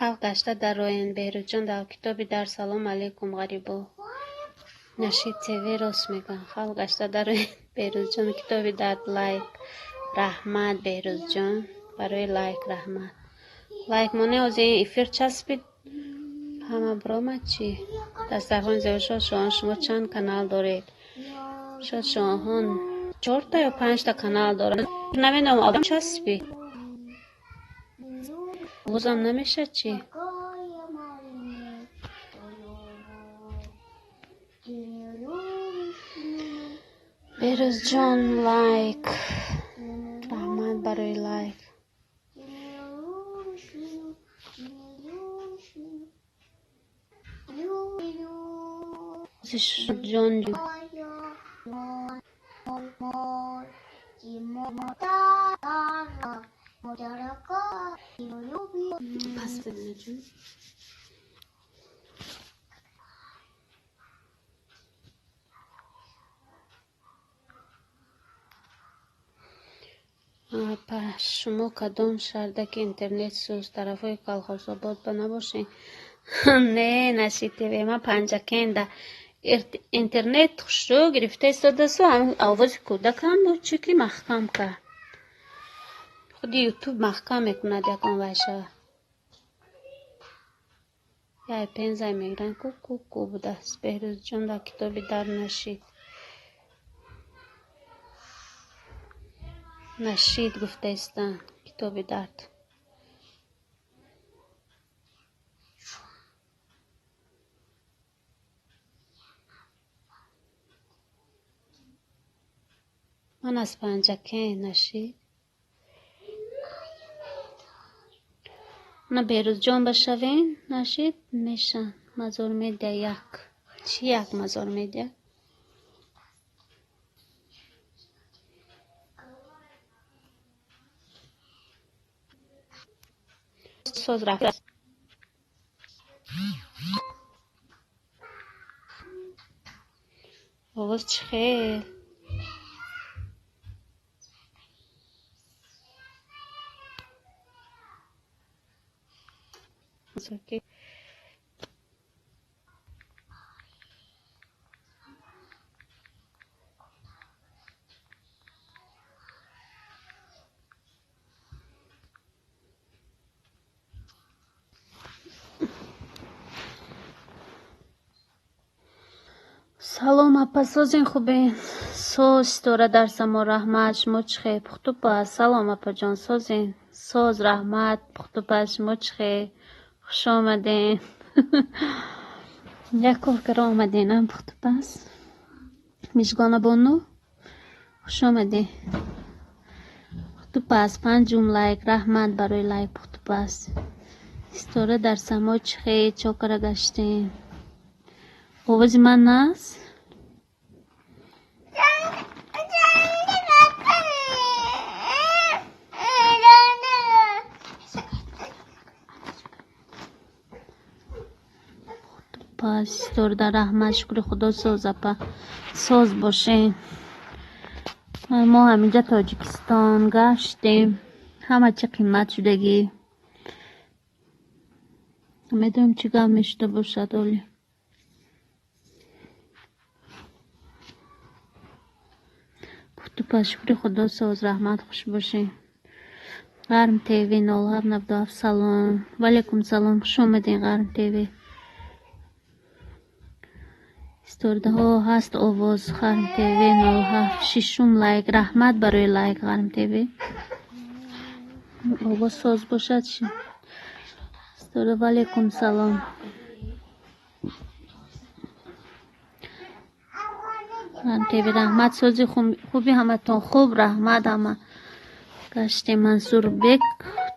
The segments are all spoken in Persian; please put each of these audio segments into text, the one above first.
خلق گشته در روین بهروز جان در کتابی در سلام علیکم غریبا نشید تیوی راست میگن. خلق گشته در روین بهروز جان کتابی در لایک رحمت بهروز جان برای لایک رحمت لایک مونه از این افیر چسبید همه برامد چی دسترخوان زیوشا شما چند کانال دارید؟ شاید شما 4 تا یا 5 تا کانال دارن. نمیدونم آدم چسبی بازم نمیشه چی بهروز جان لایک رحمت برای لایک جان پس بدونه جون پس شما کدام شهرده که اینترنت سوز طرفای کالخاص آباد نباشین؟ نه نشید تیوی ما پنجکنده اینترنت خوشو گرفته استاده سو هم آواز کودکم بود چی که محکم کرد خودی یوتیوب محکم میکند یکم ویشه یه پنزه میگرن کو بوده است. بهروز جان در کتابی در نشید گفته استن کتابی درد من از پنجکه نشید نه بهروز جان بشوین نشید میشن مزار میده یک چی یک مزار میده سوز رفت آواز چی خیل اوکی سلام اپا سوزین خوبین سوز توره درس ما رحمت شما چخه پختو پا سلام اپا جان سوزین سوز رحمت پختو پا شما چخه خوش آمدین یک کار کرا آمدین هم پختو پس میشگانه بانو خوش آمدین پختو پس 5 لایک رحمت برای لایک پختو پس استوره درس ما چخه چاکره گشتین آواز من نست پس طور در رحمت شکر خدا ساز اپا ساز باشه ما همینجا تاجیکستان گشتیم همه چه قیمت شدگی میدونم چی گم میشته باشد اولی تو پس شکر خدا ساز رحمت خوش باشه غرم تیوی 0797 سلام وعلیکم سلام خوش آمدین غرم تیوی استورده ها هست آواز غرم تیوی 07 6 لایک رحمت برای لایک غرم تیوی آواز ساز باشد شد استورده وعلیکم سلام غرم تیوی رحمت سازی خوبی همه تون خوب رحمت همه گشتی منصور بک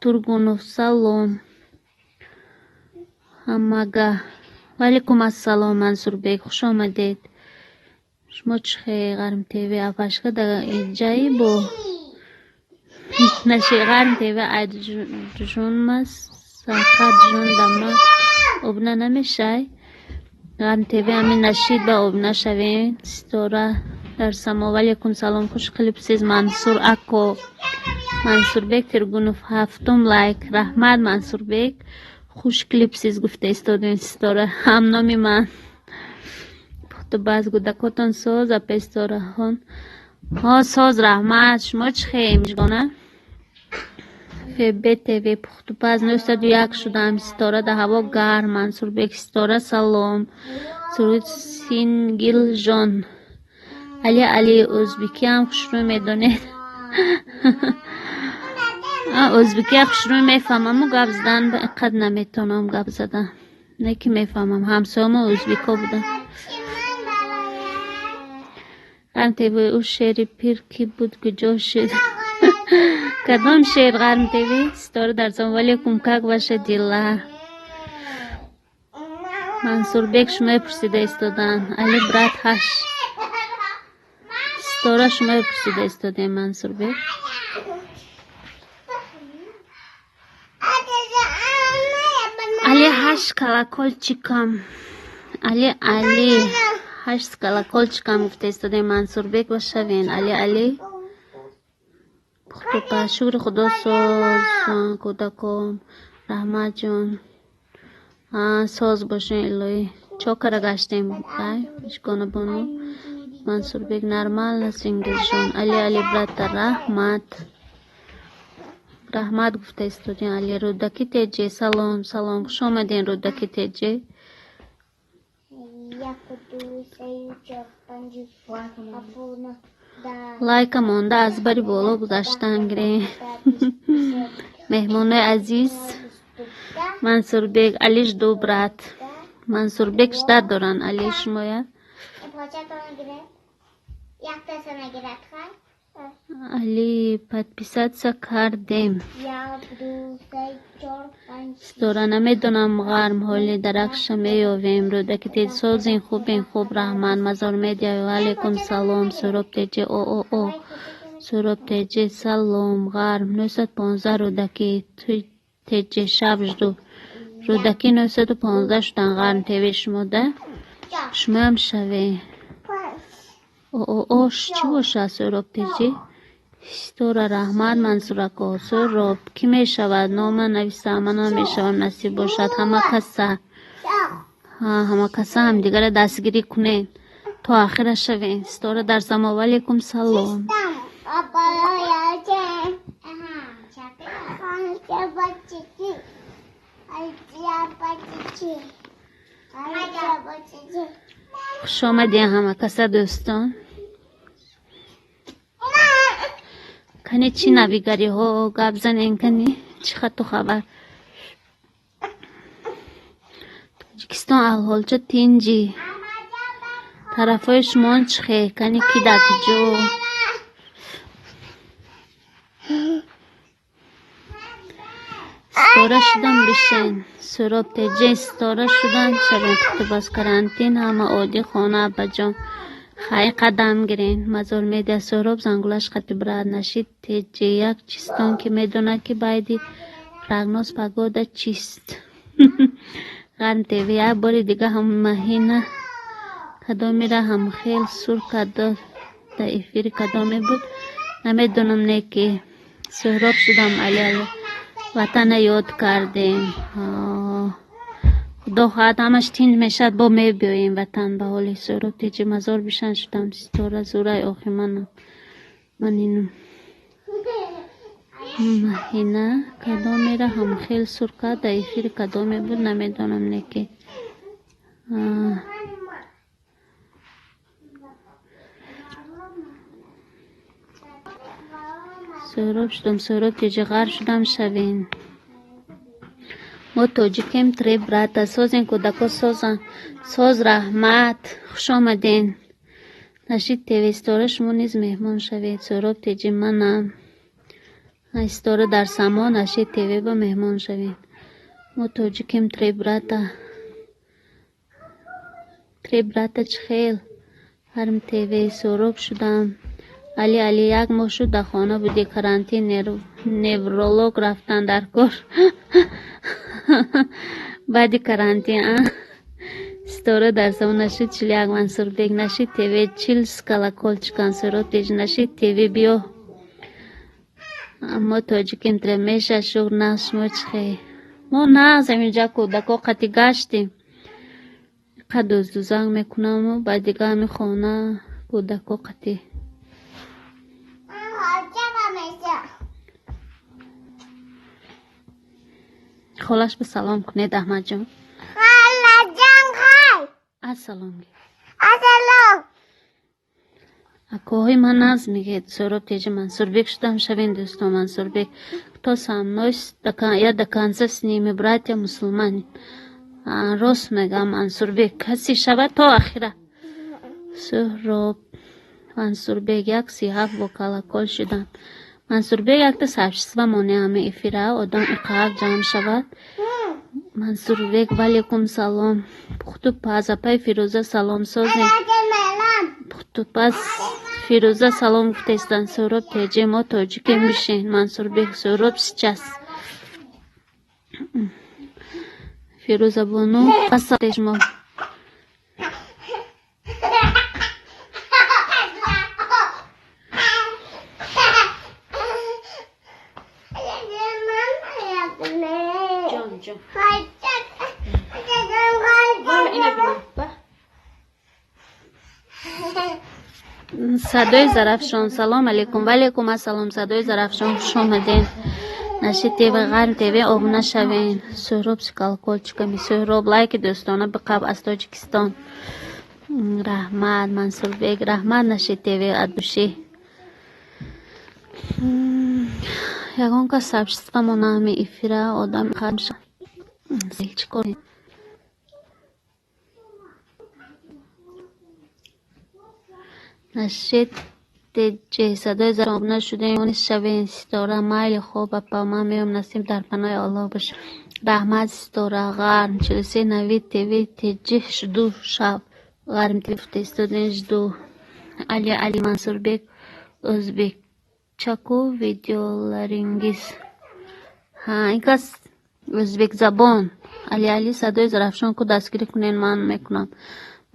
ترگونوف سلام همه وعلیکم السلام منصور بک خوش آمدید شما چخه غرم تیوی افشکه در جایی با نشی غرم تیوی اید جون مست ساقت جون دمه ابنه نمیشه غرم تیوی همین نشید با ابنه شوین ستوره در سما وعلیکم سلام خوش کلیپ سیز منصور اکو منصور بک ترگونوف 7 لایک رحمت منصور بک خوش کلیپسیز گفته استودین ستاره هم نامی من تو باز گودکاتون ساز اپستاره هون ها ساز رحمت شما چه خیمش گونه فبت و پختو باز 901 شدم ستاره ده هوا گرم منصور بک ستاره سلام سرود سینگل جان علی ازبکی هم خوش رو میدونید ازبکی خوش رو میفهمم و گپ زدن قد نمیتونم گپ زدن نه که میفهمم همسایه‌م ازبکا بودن قرم تیوی او شعر پیر کی بود گجا شد کدام شعر قرم تیوی ستاره در زنوالی کمکک باشه دیله منصور بیک شما پرسیده استادن علی برات هش ستاره شما پرسیده استاده منصور بیک علی هش کلاکل چیکم علی هش کلاکل چیکم گفته استاده منصور بیک و شوین علی خدا شکر خدا ساز کودکم رحمت جان ساز باشین الهی چاکر گشتیم اشکانه بانو منصور بیک نرمال سینگل جان علی برات رحمت گفته استودین علی رودکی تیجی سلام خوش آمدین رودکی تیجی 1 2 3 4 5 لایک مونده از بری بالا گذاشتن گیرین مهمون عزیز منصور بیک علیش دو برات منصور بیکش در دارن علی شماید علی подписаться کردیم ستاره نمیدونم غرم حالی درخش میویم رو دکتید سازین خوب رحمان مزار میدیا و علیکم سلام سروب تیجی او سروب تیجی سلام غرم 915 رو دکی تیجی شب رو دکی 915 شدن غرم تیوی شما ده شما هم شوی چی باشه سروب تیجی ستاره رحمت منصور اکا سروب کی می شود نام نویسه من می شود نصیب باشد همه کسا هم دیگر دستگیری کنین تا آخر شوین ستاره در سلام علیکم سلام خوش آمدین همه کسا دوستان کنی چی نبیگری ها گپ زنین کنی چی خط و خبر تاجیکستان الحال چه تینجی طرفای شما چخه کنی کی در کجا ستاره شدن بشین سراب تیجی ستاره شدن شبین تخت باز کرانتین همه عادی خانه بجان خواهی قدم گرین مزار میده سراب زنگولش خطی براد نشید تیجی یک چیستان که میدونه که بایدی پرگنوز پگوده چیست غرم تیوی یک باری دیگه هم مهینه کدامی را هم خیل سور کده در افیر کدامی بود نمیدونم نه که سهراب شدم علی وطن یاد کردیم خدا خواهد همش تین میشد با می بیاییم وطن به حالی سهراب تیجی مزار بشن شدم ستاره زورای آخی من اینو مهینه کدامی را هم خیل سور کده در افیر کدامی بود نمیدونم نه که سهراب شدم سهراب تیجی غر شدم شوین ما تاجیکیم تری برات سازین کودکا ساز رحمت خوش آمدین نشید تیوی ستاره شما نیز مهمان شوید سهراب تیجی منم ستاره در سما نشید تیوی با مهمان شوید ما تاجیکیم تری برات چه خیل هرم تیوی سهراب شدم علی یک ماه شد در خانه بودی کرانتین نورولوگ رفتن در کار بعد کرانتین ستاره در سما نشید 41 منصور بیک نشید تیوی 40 سکالاکول چکان سراب تیج نشید تیوی بیا اما تاجیکیم تره میشه شغل نشمو چخی ما نغزم اینجا کودکا قطی گشتیم قد دزدو زنگ میکنم و بعد دیگه همی خانه کودکا قطی خالش به سلام کنید احمد جان. خاله جان خای. السلام. السلام. اکوهای من ناز میگه سراب تیجه منصور بیک شدم شبین دوستو منصور بیک تو سامنوش یا دکانزس نیمه برات یا مسلمانی راست میگم منصور بیک کسی شبه تا آخره سراب منصور بیک یک 37 با کلاکل شدن منصور بیک یک تا سرشسوه مانه همه افیره آدم اقاق جمع شود منصور بیک ولیکم سلام پختو پازا پای فیروزه سلام سازیم پختو پاز فیروزه سلام گفتستان سوراب تیجه ما تاجیکیم بشین منصور بیک سوراب سچس فیروزه بانو قصدش ما جان جان صدای زرفشان سلام علیکم وعلیکم السلام صدای زرفشان خوش آمدین نشید تیوی غرم تیوی آبونه شوین سهراب سکالکل چکمی سهراب لایک دوستانه بقب از تاجیکستان رحمت منصور بیگ رحمت نشید تیوی ادوشی یکان که سبشت مانه همه ایفیره آدم خرم شد چی کنید نشید تیجه صدای زراب نشده یونیس شوین ستاره مایل خوب اپا ما میم نسیم در پناه الله باشه رحمت ستاره غرم 43 نوید تیوی تیجه شدو شب غرم تیفت استودین جدو علی منصور بیک ازبک چکو ویدیولارینگیز ها این کس ازبک زبان علی صدای زرفشان کو دستگیری کنین من میکنم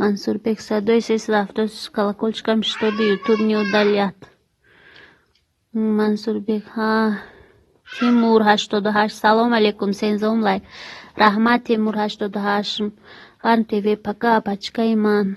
منصور بیک صدای 370 کلاکل چکم شده به یوتیوب نیو دلیت منصور بیک ها تیمور 88 سلام علیکم سینزوم لایک رحمت تیمور 88 غرم تیوی پکا پچکای من